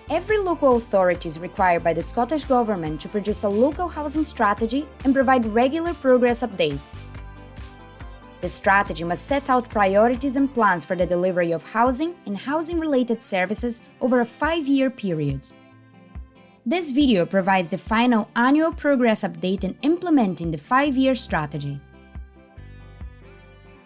Every local authority is required by the Scottish Government to produce a local housing strategy and provide regular progress updates. The strategy must set out priorities and plans for the delivery of housing and housing-related services over a 5-year period. This video provides the final annual progress update in implementing the 5-year strategy.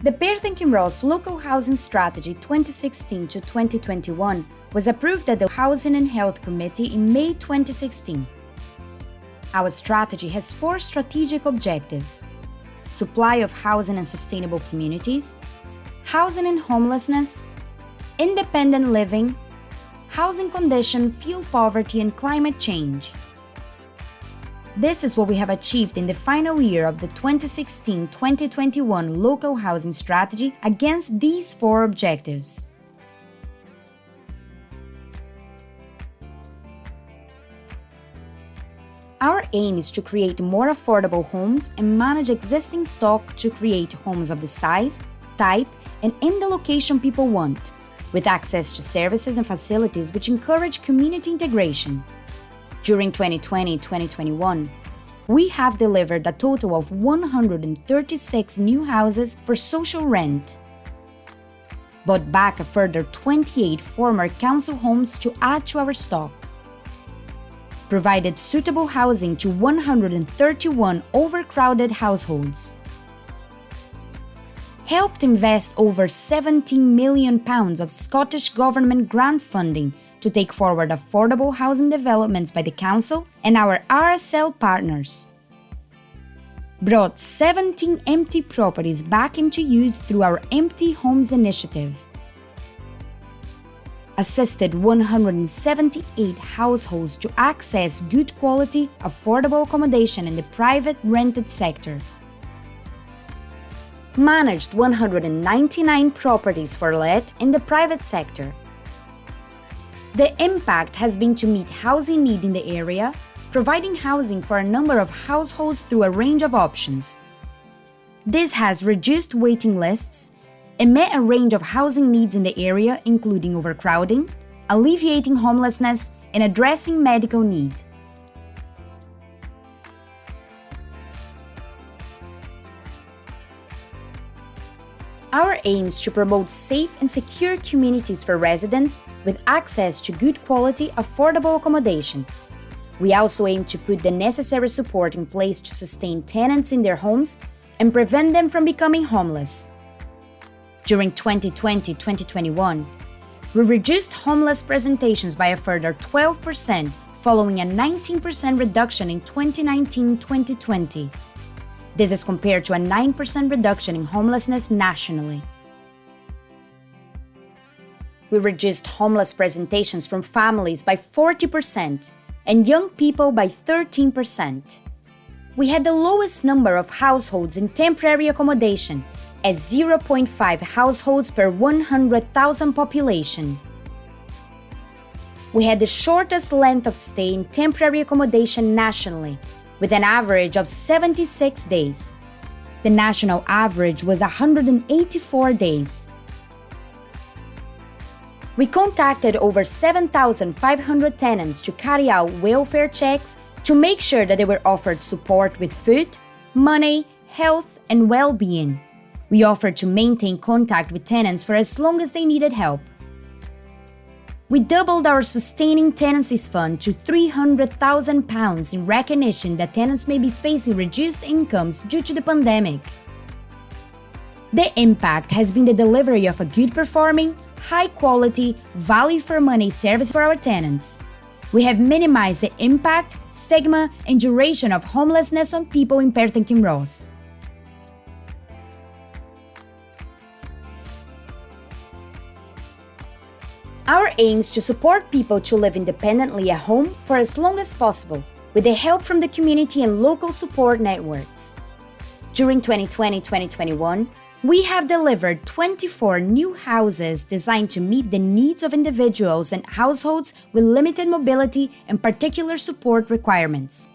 The Perth and Kinross Local Housing Strategy 2016 to 2021 was approved at the Housing and Health Committee in May 2016. Our strategy has 4 strategic objectives: supply of housing and sustainable communities, housing and homelessness, independent living, housing condition, fuel poverty, and climate change. This is what we have achieved in the final year of the 2016-2021 Local Housing Strategy against these 4 objectives. Our aim is to create more affordable homes and manage existing stock to create homes of the size, type, and in the location people want, with access to services and facilities which encourage community integration. During 2020-2021, we have delivered a total of 136 new houses for social rent, bought back a further 28 former council homes to add to our stock, provided suitable housing to 131 overcrowded households, helped invest over £17 million of Scottish Government grant funding to take forward affordable housing developments by the Council and our RSL partners, brought 17 empty properties back into use through our Empty Homes initiative, assisted 178 households to access good quality, affordable accommodation in the private rented sector, managed 199 properties for let in the private sector. The impact has been to meet housing need in the area, providing housing for a number of households through a range of options. This has reduced waiting lists and met a range of housing needs in the area, including overcrowding, alleviating homelessness, and addressing medical need. Our aim is to promote safe and secure communities for residents with access to good quality, affordable accommodation. We also aim to put the necessary support in place to sustain tenants in their homes and prevent them from becoming homeless. During 2020-2021, we reduced homeless presentations by a further 12%, following a 19% reduction in 2019-2020. This is compared to a 9% reduction in homelessness nationally. We reduced homeless presentations from families by 40% and young people by 13%. We had the lowest number of households in temporary accommodation, at 0.5 households per 100,000 population. We had the shortest length of stay in temporary accommodation nationally, with an average of 76 days. The national average was 184 days. We contacted over 7,500 tenants to carry out welfare checks to make sure that they were offered support with food, money, health, and well-being. We offered to maintain contact with tenants for as long as they needed help. We doubled our Sustaining Tenancies Fund to £300,000 in recognition that tenants may be facing reduced incomes due to the pandemic. The impact has been the delivery of a good performing, high quality, value for money service for our tenants. We have minimized the impact, stigma, and duration of homelessness on people in Perth and Kinross. Our aim is to support people to live independently at home for as long as possible, with the help from the community and local support networks. During 2020-2021, we have delivered 24 new houses designed to meet the needs of individuals and households with limited mobility and particular support requirements.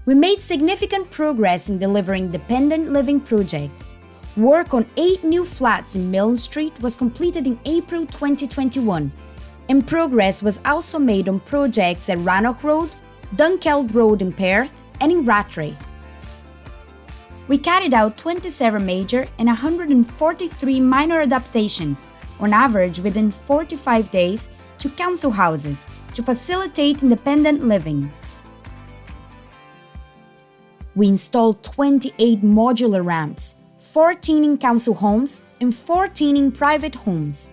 We made significant progress in delivering dependent living projects. Work on 8 new flats in Milne Street was completed in April 2021. and progress was also made on projects at Rannoch Road, Dunkeld Road in Perth, and in Rattray. We carried out 27 major and 143 minor adaptations, on average within 45 days, to council houses to facilitate independent living. We installed 28 modular ramps, 14 in council homes and 14 in private homes.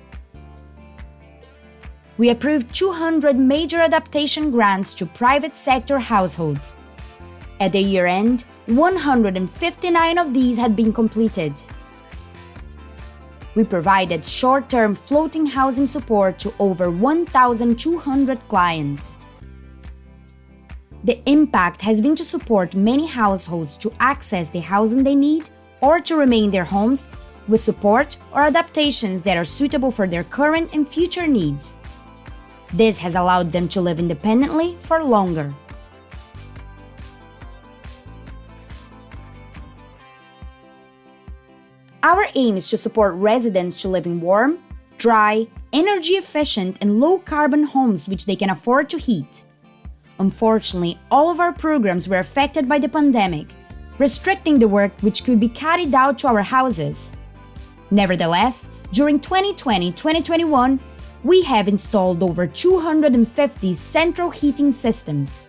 We approved 200 major adaptation grants to private sector households. At the year end, 159 of these had been completed. We provided short-term floating housing support to over 1,200 clients. The impact has been to support many households to access the housing they need or to remain in their homes with support or adaptations that are suitable for their current and future needs. This has allowed them to live independently for longer. Our aim is to support residents to live in warm, dry, energy-efficient, and low-carbon homes which they can afford to heat. Unfortunately, all of our programs were affected by the pandemic, restricting the work which could be carried out to our houses. Nevertheless, during 2020-2021, we have installed over 250 central heating systems.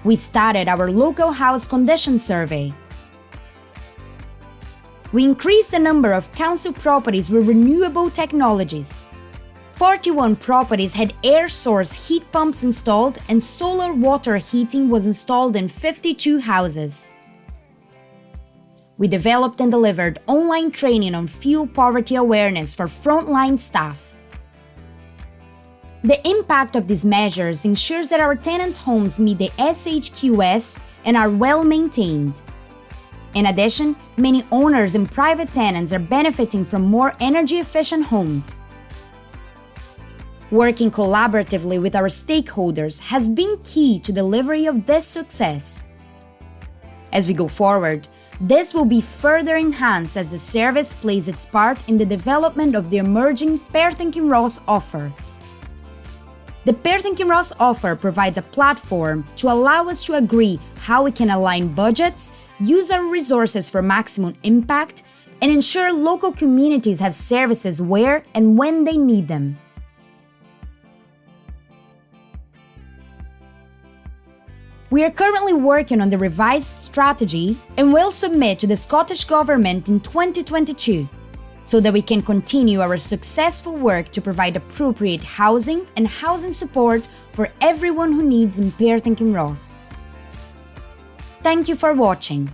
We started our local house condition survey. We increased the number of council properties with renewable technologies. 41 properties had air source heat pumps installed and solar water heating was installed in 52 houses. We developed and delivered online training on fuel poverty awareness for frontline staff. The impact of these measures ensures that our tenants' homes meet the SHQS and are well maintained. In addition, many owners and private tenants are benefiting from more energy-efficient homes. Working collaboratively with our stakeholders has been key to the delivery of this success. As we go forward, this will be further enhanced as the service plays its part in the development of the emerging Perth and Kinross offer. The Perth and Kinross offer provides a platform to allow us to agree how we can align budgets, use our resources for maximum impact, and ensure local communities have services where and when they need them. We are currently working on the revised strategy and will submit to the Scottish Government in 2022, so that we can continue our successful work to provide appropriate housing and housing support for everyone who needs in Perth and Kinross. Thank you for watching.